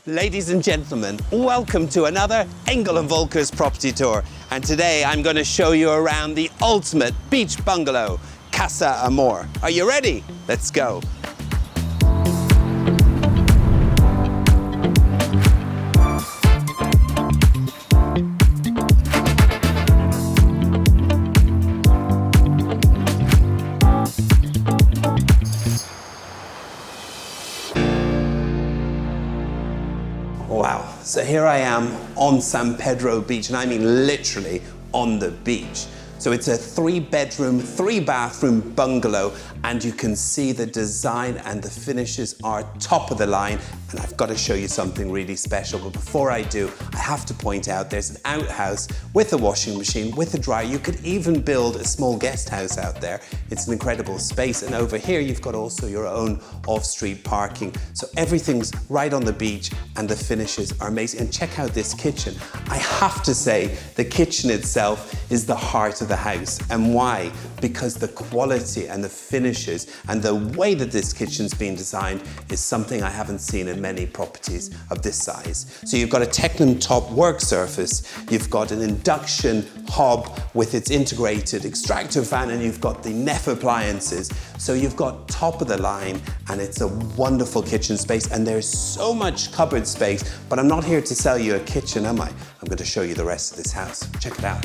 Ladies and gentlemen, welcome to another Engel and Volkers property tour. And today I'm going to show you around the ultimate beach bungalow, Casa Amor. Are you ready? Let's go. Wow, so here I am on San Pedro Beach, and I mean literally on the beach. So it's a 3-bedroom, 3-bathroom bungalow, and you can see the design and the finishes are top of the line. And I've got to show you something really special. But before I do, I have to point out there's an outhouse with a washing machine, with a dryer. You could even build a small guest house out there. It's an incredible space. And over here, you've got also your own off-street parking. So everything's right on the beach and the finishes are amazing. And check out this kitchen. I have to say, the kitchen itself is the heart of the house. And why? Because the quality and the finishes and the way that this kitchen's been designed is something I haven't seen in many properties of this size. So you've got a Tecnam top work surface, you've got an induction hob with its integrated extractor fan, and you've got the Neff appliances. So you've got top of the line, and it's a wonderful kitchen space, and there's so much cupboard space, but I'm not here to sell you a kitchen, am I? I'm going to show you the rest of this house. Check it out.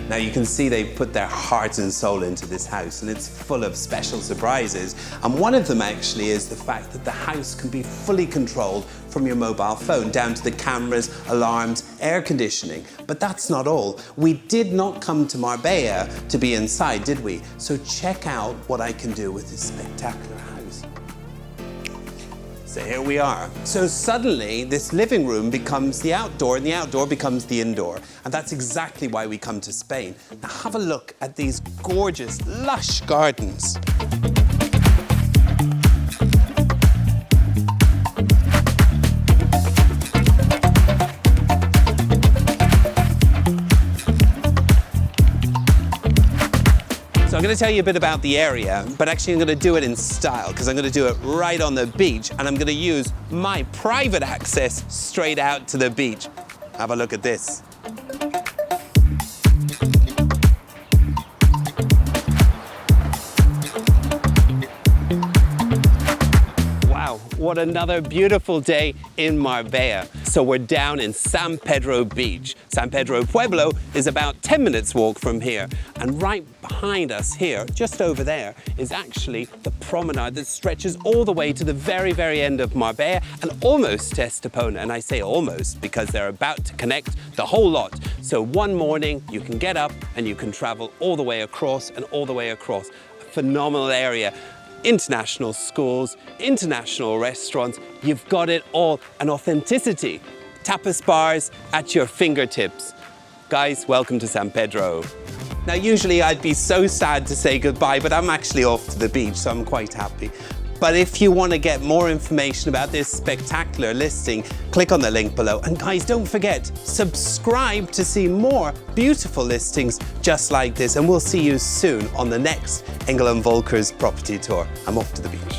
Now you can see they've put their heart and soul into this house, and it's full of special surprises. And one of them actually is the fact that the house can be fully controlled from your mobile phone, down to the cameras, alarms, air conditioning. But that's not all. We did not come to Marbella to be inside, did we? So check out what I can do with this spectacular house. So here we are. So suddenly this living room becomes the outdoor, and the outdoor becomes the indoor. And that's exactly why we come to Spain. Now have a look at these gorgeous, lush gardens. So I'm going to tell you a bit about the area, but actually I'm going to do it in style, because I'm going to do it right on the beach, and I'm going to use my private access straight out to the beach. Have a look at this. Wow, what another beautiful day in Marbella. So we're down in San Pedro Beach. San Pedro Pueblo is about 10 minutes walk from here. And right behind us here, just over there, is actually the promenade that stretches all the way to the very, very end of Marbella and almost to Estepona. And I say almost because they're about to connect the whole lot. So one morning you can get up and you can travel all the way across and all the way across. A phenomenal area. International schools, international restaurants, you've got it all, and authenticity. Tapas bars at your fingertips. Guys, welcome to San Pedro. Now, usually I'd be so sad to say goodbye, but I'm actually off to the beach, so I'm quite happy. But if you want to get more information about this spectacular listing, click on the link below. And guys, don't forget, subscribe to see more beautiful listings just like this. And we'll see you soon on the next Engel and Volkers property tour. I'm off to the beach.